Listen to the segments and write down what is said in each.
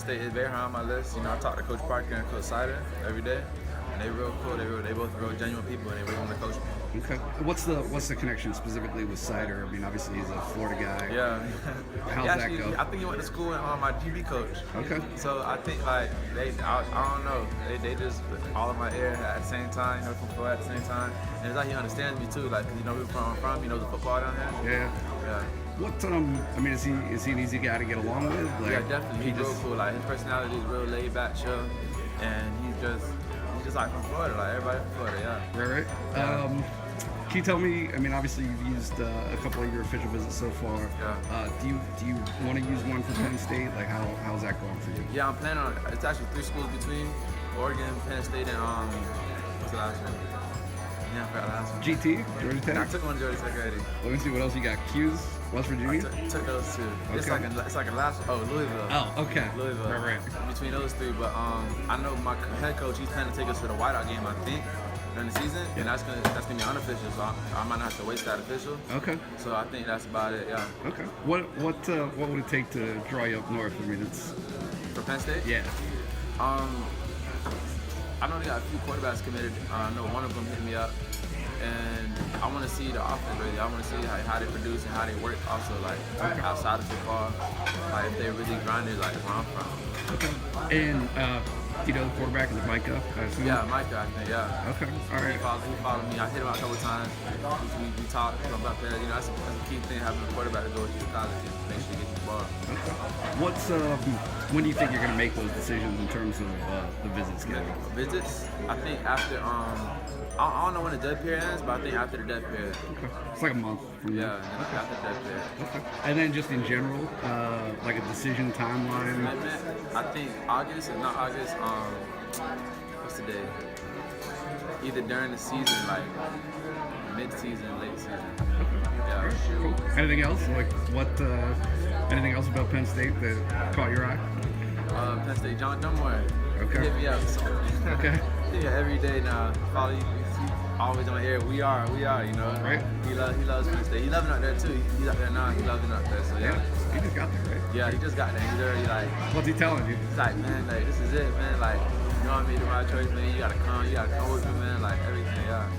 State is very high on my list. You know, I talk to Coach Parker and Coach Sider every day, and they real cool. They both real genuine people, and they really want to coach me. Okay. What's the connection specifically with Sider? I mean, obviously he's a Florida guy. Yeah. How's that go? I think he went to school with my GB coach. Okay. So I think like I don't know. They just all in my ear at the same time. You know, from Florida at the same time, and it's like he understands me too. Like, 'cause you know where I'm from. He knows the football down here. Yeah. Yeah. What I mean, is he an easy guy to get along with? Like, Yeah, definitely. He's real cool. Like, his personality is real laid back, chill, and he's just like from Florida. Like everybody from Florida, yeah. Right. Yeah. Can you tell me? I mean, obviously you've used a couple of your official visits so far. Yeah. Do you want to use one for Penn State? Like, how's that going for you? Yeah, I'm planning on. It's actually 3 schools between Oregon, Penn State, and what's the last one? Yeah, I forgot the last one. GT, Georgia Tech. I took one to Georgia Tech already. Let me see what else you got. Q's, West Virginia. I took those 2. It's Okay. like a last. Oh, Louisville. Oh, okay. Louisville. Right. Between those 3, but I know my head coach. He's planning to take us to the whiteout game, I think, during the season, and that's gonna be unofficial. So I might not have to waste that official. Okay. So I think that's about it. Yeah. Okay. What would it take to draw you up north? I mean, it's For Penn State. yeah. I know they got a few quarterbacks committed. I know one of them hit me up, and I want to see the offense really. I want to see how they produce and how they work. Also, like outside of football, like if they really grinded like where I'm from. Okay. And do you know the quarterback is Micah? I assume? Yeah, Micah, I think. Yeah. Okay. All right. He followed me. I hit him out a couple times. We talked about that. You know, that's a key thing, having a quarterback to go with you to college and make sure you get the ball. What's when do you think you're gonna make those decisions in terms of the visit schedule? Visits? I think after I don't know when the dead period ends, but I think after the dead period. Okay. It's like a month from now. Yeah, after the dead period. Okay. And then just in general, like a decision timeline. Commitment, I think August, if not August, what's the day? Either during the season, like mid-season, late season. Yeah. Cool. Anything else? Like what? Anything else about Penn State that caught your eye? Penn State, John Moore. Okay. Hit me up. So. Okay. Yeah, every day now. Follow you. Always on air. We are. You know. Right. He loves Penn State. He loves it out there too. He's out there now. He loves it out there. So yeah. He just got there, right? Yeah, he just got there. He's already like. What's he telling you? He's like, man, like this is it, man. Like, you know what I mean? To my choice, man. You gotta come with me, man. Like everything, yeah.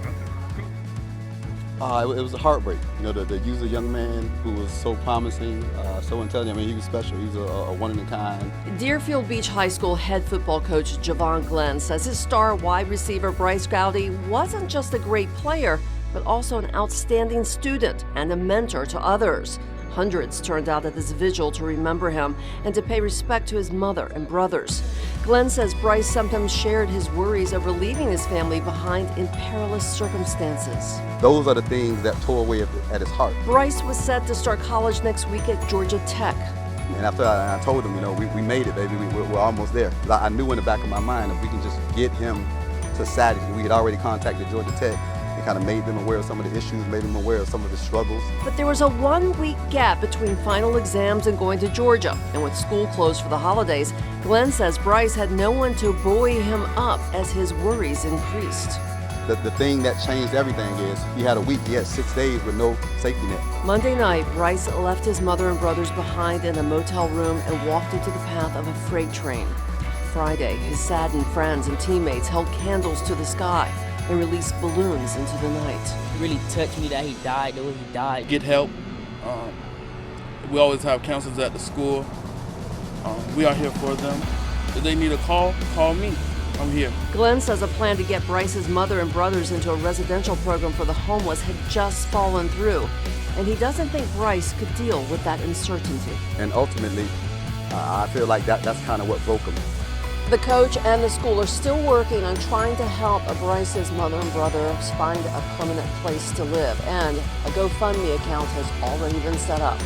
It was a heartbreak, you know, to use a young man who was so promising, so intelligent. I mean, he was special. He was a one in a kind. Deerfield Beach High School head football coach Javon Glenn says his star wide receiver Bryce Gowdy wasn't just a great player, but also an outstanding student and a mentor to others. Hundreds turned out at this vigil to remember him and to pay respect to his mother and brothers. Glenn says Bryce sometimes shared his worries over leaving his family behind in perilous circumstances. Those are the things that tore away at his heart. Bryce was set to start college next week at Georgia Tech. And after I told him, you know, we made it, baby. We're almost there. I knew in the back of my mind if we can just get him to Saturday. We had already contacted Georgia Tech. It kind of made them aware of some of the issues, made them aware of some of the struggles. But there was a 1-week gap between final exams and going to Georgia. And with school closed for the holidays, Glenn says Bryce had no one to buoy him up as his worries increased. The thing that changed everything is he had a week, he had 6 days with no safety net. Monday night, Bryce left his mother and brothers behind in a motel room and walked into the path of a freight train. Friday, his saddened friends and teammates held candles to the sky and released balloons into the night. It really touched me that he died the way he died. Get help. We always have counselors at the school. We are here for them. If they need a call me. I'm here. Glenn says a plan to get Bryce's mother and brothers into a residential program for the homeless had just fallen through, and he doesn't think Bryce could deal with that uncertainty. And ultimately, I feel like that's kind of what broke him. The coach and the school are still working on trying to help Bryce's mother and brothers find a permanent place to live, and a GoFundMe account has already been set up.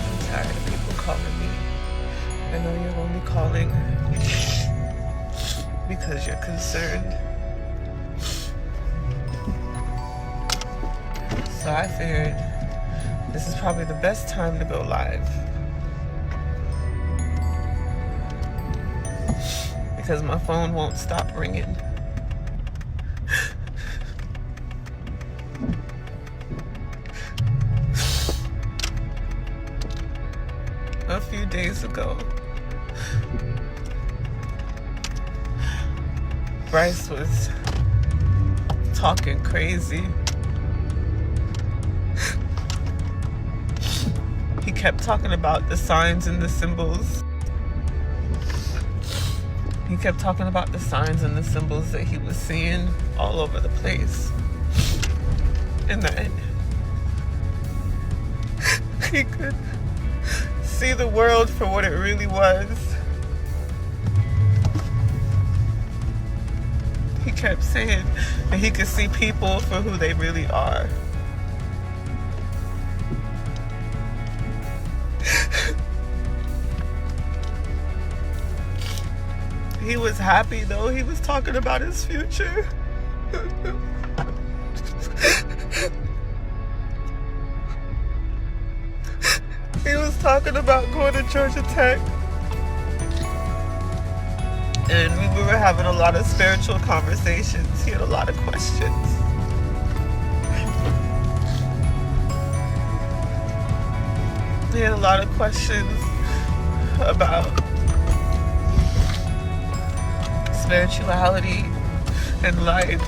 I'm tired of people calling me. I know you're only calling because you're concerned. So I figured this is probably the best time to go live. Because my phone won't stop ringing. days ago, Bryce was talking crazy. He kept talking about the signs and the symbols. He kept talking about the signs and the symbols that he was seeing all over the place. And that he could see the world for what it really was. He kept saying that he could see people for who they really are. He was happy though. He was talking about his future. He was talking about going to Georgia Tech. And we were having a lot of spiritual conversations. He had a lot of questions. He had a lot of questions about spirituality and life.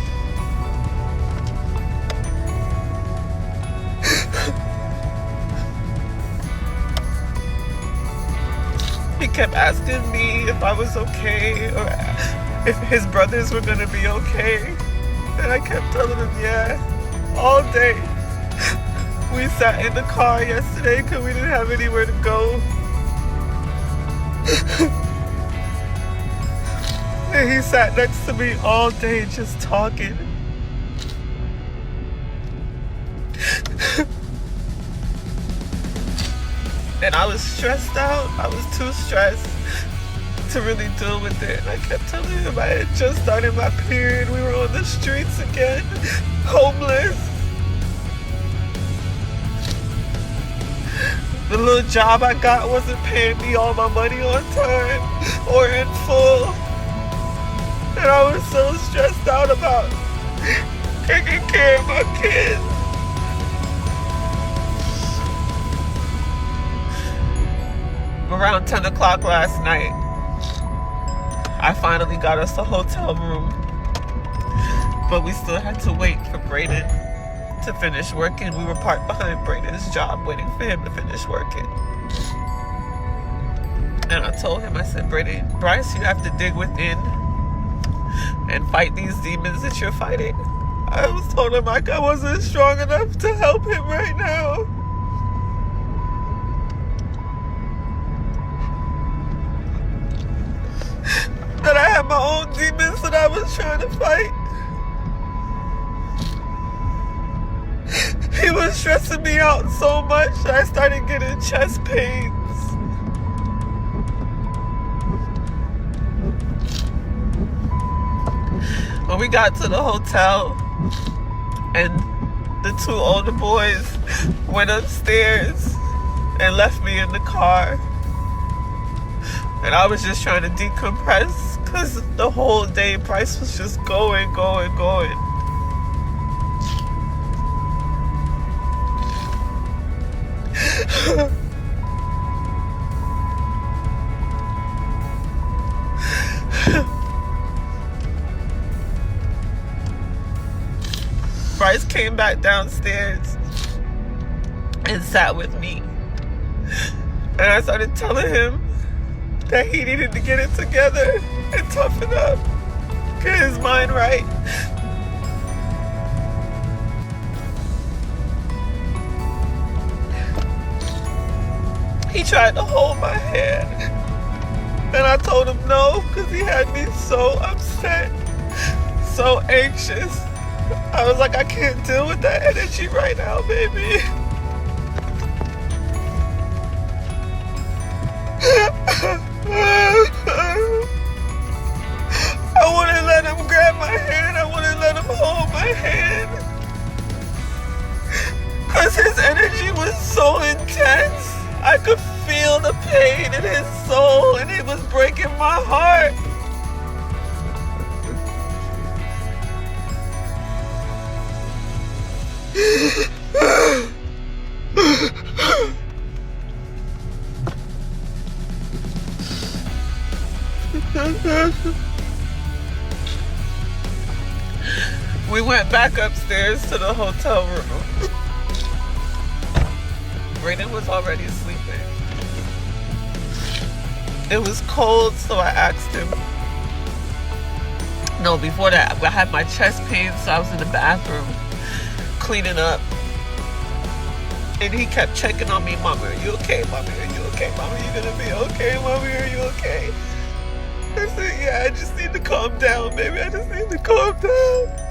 He kept asking me if I was okay or if his brothers were gonna be okay. And I kept telling him, yeah, all day. We sat in the car yesterday because we didn't have anywhere to go. And he sat next to me all day just talking. And I was stressed out. I was too stressed to really deal with it. And I kept telling him I had just started my period. We were on the streets again, homeless. The little job I got wasn't paying me all my money on time or in full. And I was so stressed out about taking care of my kids. Around 10 o'clock last night, I finally got us a hotel room. But we still had to wait for Brayden to finish working. We were parked behind Brayden's job waiting for him to finish working. And I told him, I said, Brayden, Bryce, you have to dig within and fight these demons that you're fighting. I was told him like I wasn't strong enough to help him right now. That I had my own demons that I was trying to fight. He was stressing me out so much that I started getting chest pains. When we got to the hotel and the two older boys went upstairs and left me in the car, and I was just trying to decompress because the whole day Bryce was just going. Bryce came back downstairs and sat with me. And I started telling him that he needed to get it together and toughen up, get his mind right. He tried to hold my hand, and I told him no, because he had me so upset, so anxious. I was like, I can't deal with that energy right now, baby. I wouldn't let him grab my hand. I wouldn't let him hold my hand. Because his energy was so intense. I could feel the pain in his soul, and it was breaking my heart. We went back upstairs to the hotel room. Brayden was already sleeping. It was cold, so I asked him. No, before that, I had my chest pain, so I was in the bathroom cleaning up. And he kept checking on me. Mommy, are you okay? Mommy, are you okay? Mommy, you gonna be okay? Mommy, are you okay? I said, yeah, I just need to calm down, baby. I just need to calm down.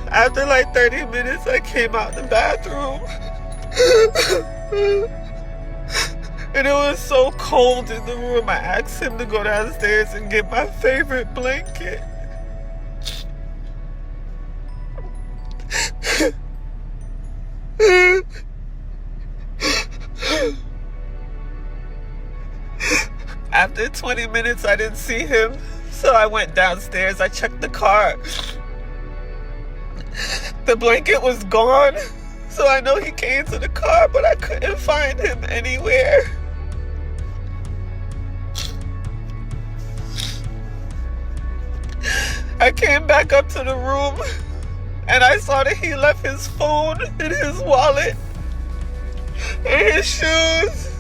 After like 30 minutes, I came out the bathroom. And it was so cold in the room, I asked him to go downstairs and get my favorite blanket. After 20 minutes, I didn't see him, so I went downstairs. I checked the car. The blanket was gone, so I know he came to the car, but I couldn't find him anywhere. I came back up to the room, and I saw that he left his phone and his wallet and his shoes.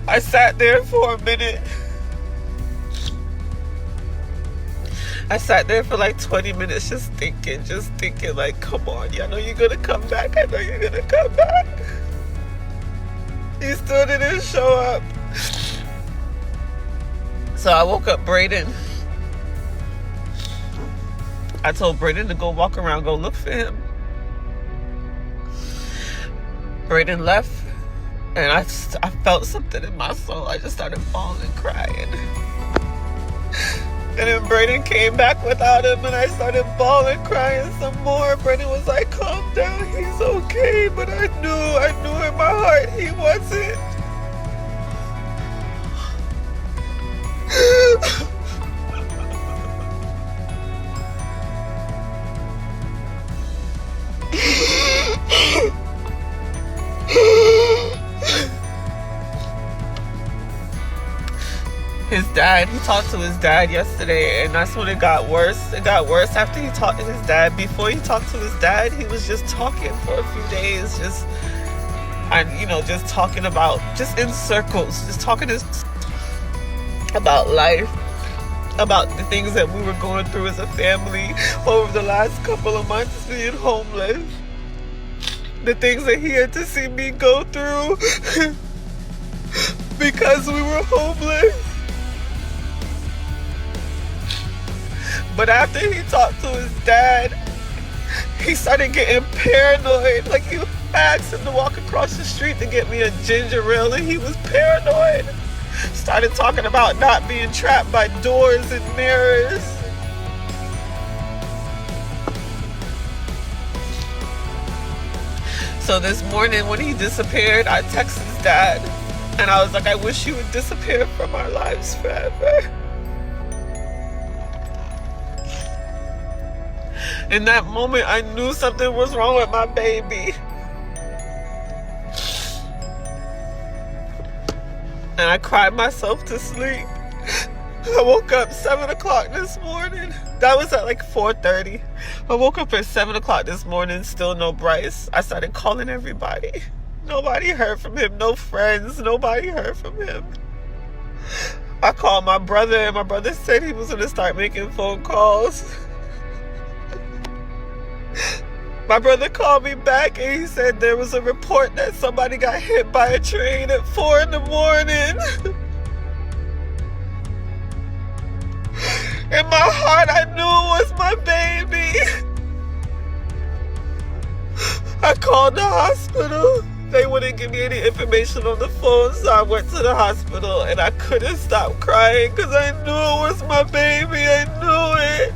I sat there for a minute. I sat there for like 20 minutes just thinking like, come on, I know you're gonna come back. I know you're gonna come back. He still didn't show up. So I woke up Brayden. I told Brayden to go walk around, go look for him. Brayden left, and I felt something in my soul. I just started bawling, crying. And then Brayden came back without him, and I started bawling, crying some more. Brayden was like, calm down, he's okay. But I knew in my heart he wasn't. His dad, he talked to his dad yesterday, and that's when it got worse. It got worse after he talked to his dad. Before he talked to his dad, he was just talking for a few days, just talking about, just in circles, just talking about life, about the things that we were going through as a family over the last couple of months being homeless. The things that he had to see me go through because we were homeless. But after he talked to his dad, he started getting paranoid. Like, he asked him to walk across the street to get me a ginger ale, and he was paranoid. Started talking about not being trapped by doors and mirrors. So this morning when he disappeared, I texted his dad, and I was like, I wish you would disappear from our lives forever. In that moment, I knew something was wrong with my baby. And I cried myself to sleep. I woke up 7 o'clock this morning. That was at like 4:30. I woke up at 7 o'clock this morning, still no Bryce. I started calling everybody. Nobody heard from him, no friends, nobody heard from him. I called my brother, and my brother said he was gonna start making phone calls. My brother called me back, and he said there was a report that somebody got hit by a train at 4 in the morning. In my heart, I knew it was my baby. I called the hospital. They wouldn't give me any information on the phone, so I went to the hospital, and I couldn't stop crying because I knew it was my baby. I knew it.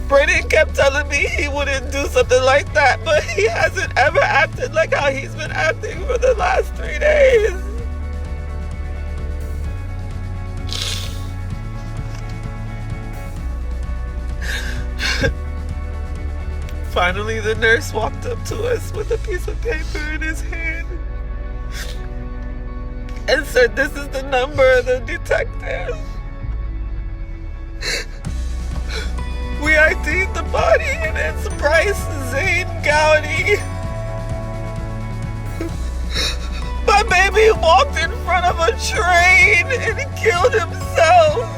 Brayden kept telling me he wouldn't do something like that, but he hasn't ever acted like how he's been acting for the last 3 days. Finally, the nurse walked up to us with a piece of paper in his hand. and said, "This is the number of the detective." We ID'd the body, and it's Bryce Gowdy. My baby walked in front of a train and killed himself.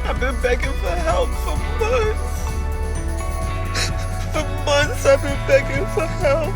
I've been begging for help for months. For months I've been begging for help.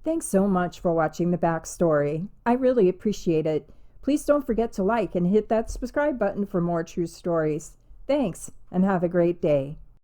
Thanks so much for watching The Backstory. I really appreciate it. Please don't forget to like and hit that subscribe button for more true stories. Thanks, and have a great day.